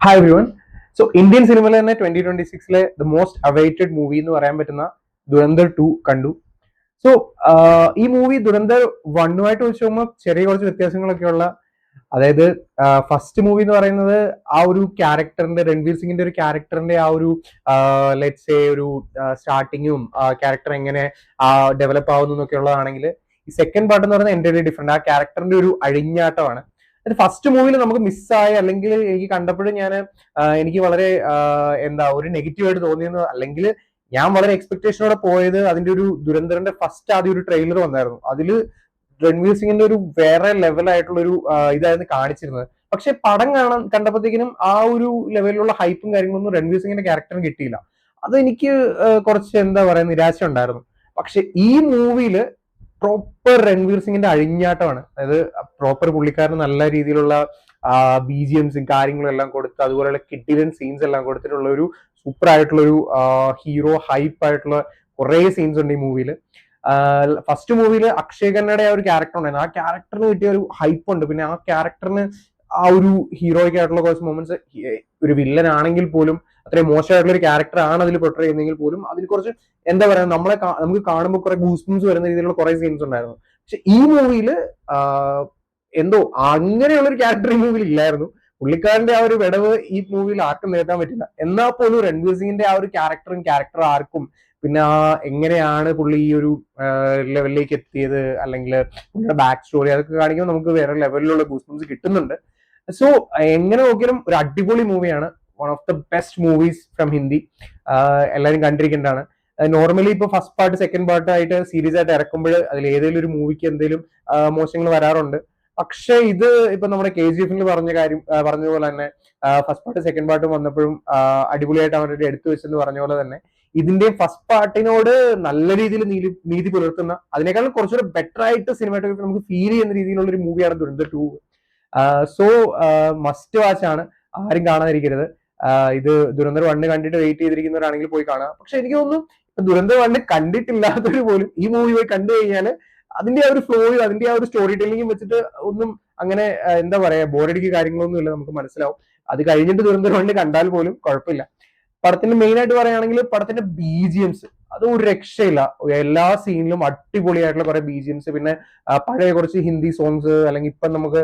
Hi everyone. So Indian സിനിമയിൽ തന്നെ 2026 the most awaited movie എന്ന് പറയാൻ പറ്റുന്ന ദുരന്തർ 2 കണ്ടു. സോ ഈ മൂവി ദുരന്തർ 1 വെച്ച് നോക്കുമ്പോൾ ചെറിയ കുറച്ച് വ്യത്യാസങ്ങളൊക്കെ ഉള്ള, അതായത് ഫസ്റ്റ് മൂവി എന്ന് പറയുന്നത് ആ ഒരു ക്യാരക്ടറിന്റെ, രൺവീർ സിംഗിന്റെ ഒരു ക്യാരക്ടറിന്റെ ആ ഒരു ലെറ്റ്സ് സേ ഒരു സ്റ്റാർട്ടിങ്ങും ക്യാരക്ടർ എങ്ങനെ ഡെവലപ്പ് ആവുന്നു എന്നൊക്കെ ഉള്ളതാണെങ്കിൽ, ഈ സെക്കൻഡ് പാർട്ട് എന്ന് പറയുന്നത് എൻ്റയർലി ഡിഫറെന്റ്. ആ ക്യാരക്ടറിന്റെ ഒരു അഴിഞ്ഞാട്ടമാണ്. ഫസ്റ്റ് മൂവിയിൽ നമുക്ക് മിസ്സായ, അല്ലെങ്കിൽ എനിക്ക് കണ്ടപ്പോഴും എനിക്ക് വളരെ ഒരു നെഗറ്റീവായിട്ട് തോന്നിയെന്ന്, അല്ലെങ്കിൽ ഞാൻ വളരെ എക്സ്പെക്ടേഷനോടെ പോയത് അതിന്റെ ഒരു ദുരന്തറിന്റെ ഫസ്റ്റ് ആദ്യം ഒരു ട്രെയിലർ വന്നായിരുന്നു. അതില് രൺവീർ സിംഗിന്റെ ഒരു വേറെ ലെവലായിട്ടുള്ള ഒരു ഇതായിരുന്നു കാണിച്ചിരുന്നത്. പക്ഷെ പടം കണ്ടപ്പോഴത്തേക്കിനും ആ ഒരു ലെവലിലുള്ള ഹൈപ്പും കാര്യങ്ങളൊന്നും രൺവീർ സിംഗിന്റെ ക്യാരക്ടറിന് കിട്ടിയില്ല. അതെനിക്ക് കുറച്ച് നിരാശ ഉണ്ടായിരുന്നു. പക്ഷെ ഈ മൂവിയില് പ്രോപ്പർ രൺവീർ സിംഗിന്റെ അഴിഞ്ഞാട്ടമാണ്. അതായത് പ്രോപ്പർ പുള്ളിക്കാരന് നല്ല രീതിയിലുള്ള BGMസും കാര്യങ്ങളും എല്ലാം കൊടുത്ത്, അതുപോലെയുള്ള കിഡിലൻ സീൻസ് എല്ലാം കൊടുത്തിട്ടുള്ള ഒരു സൂപ്പർ ആയിട്ടുള്ള ഒരു ഹീറോ ഹൈപ്പ് ആയിട്ടുള്ള കുറെ സീൻസ് ഉണ്ട് ഈ മൂവിയിൽ. ഫസ്റ്റ് മൂവിയിൽ അക്ഷയ് ഖന്നയുടെ ആ ഒരു ക്യാരക്ടർ ഉണ്ടായിരുന്നു. ആ ക്യാരക്ടറിന് കിട്ടിയ ഒരു ഹൈപ്പ് ഉണ്ട്. പിന്നെ ആ ക്യാരക്ടറിന് ആ ഒരു ഹീറോയ്ക്ക് ആയിട്ടുള്ള കുറച്ച് മൊമെന്റ്സ്, ഒരു വില്ലൻ ആണെങ്കിൽ പോലും അത്രയും മോശമായിട്ടുള്ള ഒരു ക്യാരക്ടർ ആണ് അതിൽ പ്രൊട്ടർ ചെയ്യുന്നെങ്കിൽ പോലും അതിൽ കുറച്ച് നമുക്ക് കാണുമ്പോൾ കുറെ ഗൂസ്ബംസ് വരുന്ന രീതിയിലുള്ള കുറെ സീൻസ് ഉണ്ടായിരുന്നു. പക്ഷെ ഈ മൂവിയിൽ എന്തോ അങ്ങനെയുള്ള ഒരു ക്യാരക്ടർ ഈ മൂവിയിൽ ഇല്ലായിരുന്നു. പുള്ളിക്കാരന്റെ ആ ഒരു വിടവ് ഈ മൂവിയിൽ ആർക്കും നേടാൻ പറ്റില്ല. എന്നാൽ പോലും രൺവീർ സിംഗിന്റെ ആ ഒരു ക്യാരക്ടർ ആർക്കും, പിന്നെ എങ്ങനെയാണ് പുള്ളി ഈ ഒരു ലെവലിലേക്ക് എത്തിയത്, അല്ലെങ്കിൽ പുള്ളിയുടെ ബാക്ക് സ്റ്റോറി, അതൊക്കെ കാണിക്കുമ്പോൾ നമുക്ക് വേറെ ലെവലിലുള്ള ഗൂസ്ബംസ് കിട്ടുന്നുണ്ട്. സോ എങ്ങനെ നോക്കിയാലും ഒരു അടിപൊളി മൂവിയാണ്. One of the best movies from Hindi. എല്ലാവരും കണ്ടിരിക്കേണ്ടതാണ്. നോർമലി ഇപ്പൊ ഫസ്റ്റ് പാർട്ട് സെക്കൻഡ് പാർട്ട് ആയിട്ട് സീരീസ് ആയിട്ട് ഇറക്കുമ്പോൾ അതിൽ ഏതെങ്കിലും ഒരു മൂവിക്ക് എന്തെങ്കിലും മോശങ്ങൾ വരാറുണ്ട്. പക്ഷെ ഇത് ഇപ്പൊ നമ്മുടെ KGF പറഞ്ഞതുപോലെ തന്നെ ഫസ്റ്റ് പാർട്ട് സെക്കൻഡ് പാർട്ടും വന്നപ്പോഴും അടിപൊളിയായിട്ട് അവരുടെ എടുത്തു വെച്ചെന്ന് പറഞ്ഞ പോലെ തന്നെ ഇതിന്റെ ഫസ്റ്റ് പാർട്ടിനോട് നല്ല രീതിയിൽ നീതി പുലർത്തുന്ന, അതിനേക്കാളും കുറച്ചുകൂടെ ബെറ്റർ ആയിട്ട് സിനിമാറ്റോഗ്രഫി നമുക്ക് ഫീൽ ചെയ്യുന്ന രീതിയിലുള്ള ഒരു മൂവിയാണ് ദുരന്തർ 2. സോ മസ്റ്റ് വാച്ച് ആണ്, ആരും കാണാതിരിക്കരുത്. ഇത് ദുരന്തർ 1 കണ്ടിട്ട് വെയിറ്റ് ചെയ്തിരിക്കുന്നവരാണെങ്കിൽ പോയി കാണുക. പക്ഷെ എനിക്ക് തോന്നുന്നു ദുരന്തർ 1 കണ്ടിട്ടില്ലാത്തവർ പോലും ഈ മൂവി പോയി കണ്ടു കഴിഞ്ഞാൽ അതിന്റെ ആ ഒരു ഫ്ലോയും അതിന്റെ ആ ഒരു സ്റ്റോറി ടെല്ലിങ്ങും വെച്ചിട്ട് ഒന്നും അങ്ങനെ ബോറടിക്ക് കാര്യങ്ങളൊന്നും ഇല്ല, നമുക്ക് മനസ്സിലാവും. അത് കഴിഞ്ഞിട്ട് ദുരന്തർ 1 കണ്ടാൽ പോലും കുഴപ്പമില്ല. പടത്തിന്റെ മെയിൻ ആയിട്ട് പറയുകയാണെങ്കിൽ പടത്തിന്റെ BGMs അത് ഒരു രക്ഷയില്ല. എല്ലാ സീനിലും അടിപൊളിയായിട്ടുള്ള കുറെ BGMs, പിന്നെ പഴയ കുറച്ച് ഹിന്ദി സോങ്സ്, അല്ലെങ്കിൽ ഇപ്പൊ നമുക്ക്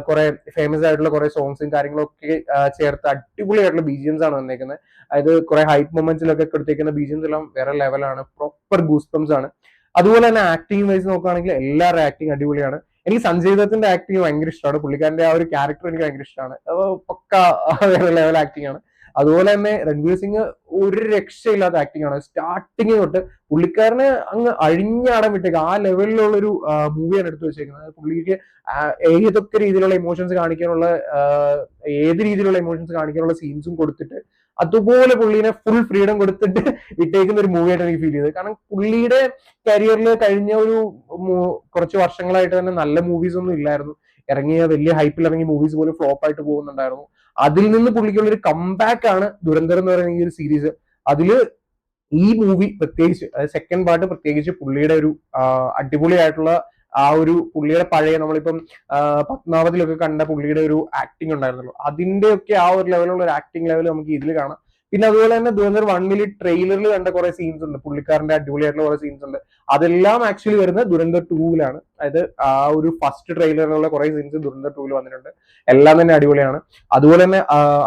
കുറെ ഫേമസ് ആയിട്ടുള്ള കുറെ സോങ്സും കാര്യങ്ങളൊക്കെ ചേർത്ത് അടിപൊളിയായിട്ടുള്ള BGMs ആണ് വന്നേക്കുന്നത്. അതായത് കുറെ ഹൈപ്പ് മൊമെന്റ്സിലൊക്കെ കൊടുത്തേക്കുന്ന BGMs എല്ലാം വേറെ ലെവലാണ്, പ്രോപ്പർ ഗൂസ്പംസ് ആണ്. അതുപോലെ തന്നെ ആക്ടിങ് വൈസ് നോക്കുകയാണെങ്കിൽ എല്ലാവരുടെ ആക്ടിങ് അടിപൊളിയാണ്. എനിക്ക് സഞ്ജയ് ദത്തിന്റെ ആക്ടിങ് ഭയങ്കര ഇഷ്ടമാണ്. പുള്ളിക്കാരന്റെ ആ ഒരു ക്യാരക്ടർ എനിക്ക് ഭയങ്കര ഇഷ്ടമാണ്. പക്ക വേറെ ലെവൽ ആക്ടിങ് ആണ്. അതുപോലെ തന്നെ രൺവീർ സിംഗ് ഒരു രക്ഷയില്ലാത്ത ആക്ടിങ് ആണ്. സ്റ്റാർട്ടിങ് തൊട്ട് പുള്ളിക്കാരനെ അങ്ങ് അഴിഞ്ഞാടാൻ വിട്ടേക്ക് ആ ലെവലിലുള്ള ഒരു മൂവിയാണ് എടുത്തു വെച്ചേക്കുന്നത്. പുള്ളിക്ക് ഏതൊക്കെ രീതിയിലുള്ള ഇമോഷൻസ് കാണിക്കാനുള്ള ഏത് രീതിയിലുള്ള ഇമോഷൻസ് കാണിക്കാനുള്ള സീൻസും കൊടുത്തിട്ട് അതുപോലെ പുള്ളീനെ ഫുൾ ഫ്രീഡം കൊടുത്തിട്ട് വിട്ടേക്കുന്ന ഒരു മൂവിയായിട്ട് എനിക്ക് ഫീൽ ചെയ്തത്. കാരണം പുള്ളിയുടെ കരിയറിൽ കഴിഞ്ഞ ഒരു കുറച്ച് വർഷങ്ങളായിട്ട് തന്നെ നല്ല മൂവീസ് ഒന്നും ഇല്ലായിരുന്നു. ഇറങ്ങിയ വലിയ ഹൈപ്പിൽ ഇറങ്ങിയ മൂവീസ് പോലും ഫ്ലോപ്പ് ആയിട്ട് പോകുന്നുണ്ടായിരുന്നു. അതിൽ നിന്ന് പുള്ളിക്കുള്ള ഒരു കംബാക്ക് ആണ് ദുരന്തർ എന്ന് പറയുന്ന ഈ ഒരു സീരീസ്. അതില് ഈ മൂവി പ്രത്യേകിച്ച്, സെക്കൻഡ് പാർട്ട് പ്രത്യേകിച്ച് പുള്ളിയുടെ ഒരു അടിപൊളിയായിട്ടുള്ള ആ ഒരു പുള്ളിയുടെ പഴയ നമ്മളിപ്പം പത്മാവതിലൊക്കെ കണ്ട പുള്ളിയുടെ ഒരു ആക്ടിങ് ഉണ്ടായിരുന്നല്ലോ, അതിന്റെ ഒക്കെ ആ ഒരു ലെവലുള്ള ഒരു ആക്ടിങ് ലെവൽ നമുക്ക് ഇതിൽ കാണാം. പിന്നെ അതുപോലെ തന്നെ ദുരന്തർ 1 ട്രെയിലറിൽ കണ്ട കുറെ സീൻസ് ഉണ്ട്, പുള്ളിക്കാരന്റെ അടിപൊളിയായിട്ടുള്ള കുറെ സീൻസ് ഉണ്ട്. അതെല്ലാം ആക്ച്വലി വരുന്നത് ദുരന്തർ 2 അതായത് ആ ഒരു ഫസ്റ്റ് ട്രെയിലറിലുള്ള കുറെ സീൻസ് ദുരന്തർ 2 വന്നിട്ടുണ്ട്. എല്ലാം തന്നെ അടിപൊളിയാണ്. അതുപോലെ തന്നെ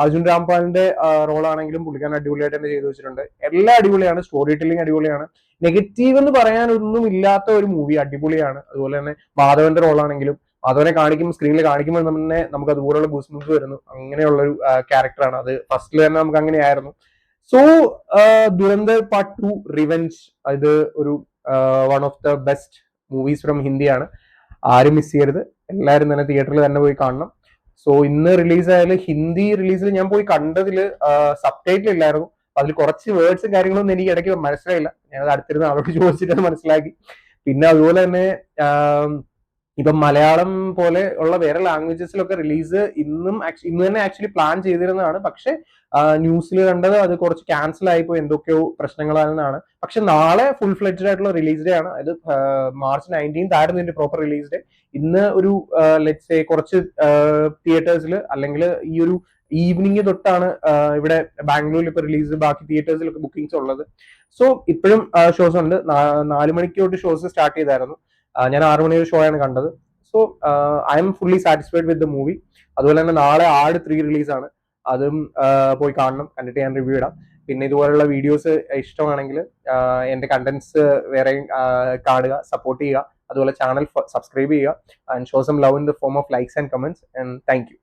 അർജുൻ രാംപാലിന്റെ റോളാണെങ്കിലും പുള്ളിക്കാരൻ അടിപൊളിയായിട്ട് തന്നെ ചെയ്തു വെച്ചിട്ടുണ്ട്. എല്ലാം അടിപൊളിയാണ്. സ്റ്റോറി ടെല്ലിംഗ് അടിപൊളിയാണ്. നെഗറ്റീവ് എന്ന് പറയാൻ ഒന്നും ഇല്ലാത്ത ഒരു മൂവി, അടിപൊളിയാണ്. അതുപോലെ തന്നെ മാധവന്റെ റോളാണെങ്കിലും മാധവനെ സ്ക്രീനിൽ കാണിക്കുമ്പോൾ തന്നെ നമുക്ക് അതുപോലുള്ള ഗൂസ്ബംസ് വരുന്നു. അങ്ങനെയുള്ള ഒരു ക്യാരക്ടറാണ് അത്. ഫസ്റ്റിൽ തന്നെ നമുക്ക് അങ്ങനെയായിരുന്നു. സോ ദുരന്തർ പാർട്ട് 2 റിവെഞ്ച്, ഇത് ഒരു one of the best movies from ഹിന്ദിയാണ്. ആരും മിസ് ചെയ്യരുത്. എല്ലാവരും തന്നെ തിയേറ്ററിൽ തന്നെ പോയി കാണണം. സോ ഇന്ന് റിലീസായാലും ഹിന്ദി റിലീസിൽ ഞാൻ പോയി കണ്ടതിൽ സബ് ടൈറ്റിൽ ഇല്ലായിരുന്നു. അതിൽ കുറച്ച് വേർഡ്സും കാര്യങ്ങളൊന്നും എനിക്ക് ഇടയ്ക്ക് മനസ്സിലായില്ല. ഞാനത് അടുത്തിരുന്ന് ആളോട് ചോദിച്ചിട്ട് മനസ്സിലാക്കി. പിന്നെ അതുപോലെ തന്നെ ഇപ്പം മലയാളം പോലെ ഉള്ള വേറെ ലാംഗ്വേജസിലൊക്കെ റിലീസ് ഇന്ന് തന്നെ ആക്ച്വലി പ്ലാൻ ചെയ്തിരുന്നതാണ്. പക്ഷെ ന്യൂസിൽ കണ്ടത് അത് കുറച്ച് ക്യാൻസൽ ആയിപ്പോ എന്തൊക്കെയോ പ്രശ്നങ്ങളാണെന്നാണ്. പക്ഷെ നാളെ ഫുൾ ഫ്ലെഡ്ജഡ് ആയിട്ടുള്ള റിലീസ് ഡേ ആണ്. അത് March 19th ആയിരുന്നു ഇതിന്റെ പ്രോപ്പർ റിലീസ് ഡേ. ഇന്ന് ഒരു ലെറ്റ്സ് സേ കുറച്ച് തിയേറ്റേഴ്സിൽ അല്ലെങ്കിൽ ഈ ഒരു ഈവനിങ് തൊട്ടാണ് ഇവിടെ ബാംഗ്ലൂരിൽ ഇപ്പൊ റിലീസ്, ബാക്കി തിയേറ്റേഴ്സിലൊക്കെ ബുക്കിംഗ്സ് ഉള്ളത്. സോ ഇപ്പോഴും ഷോസ് ഉണ്ട്. 4 മണിക്ക് തൊട്ട് ഷോസ് സ്റ്റാർട്ട് ചെയ്തായിരുന്നു. ഞാൻ 6 മണി ഷോ ആണ് കണ്ടത്. So I M fully satisfied with the movie. അതുപോലെ തന്നെ നാളെ ആട് 3 റിലീസാണ്. അതും പോയി കാണണം, കണ്ടിട്ട് ഞാൻ റിവ്യൂ ഇടാം. പിന്നെ ഇതുപോലുള്ള വീഡിയോസ് ഇഷ്ടമാണെങ്കിൽ എന്റെ കണ്ടന്റ്സ് വേറെയും കാണുക, സപ്പോർട്ട് ചെയ്യുക. അതുപോലെ ചാനൽ സബ്സ്ക്രൈബ് ചെയ്യുക and show some love in the form of likes and comments. And thank U.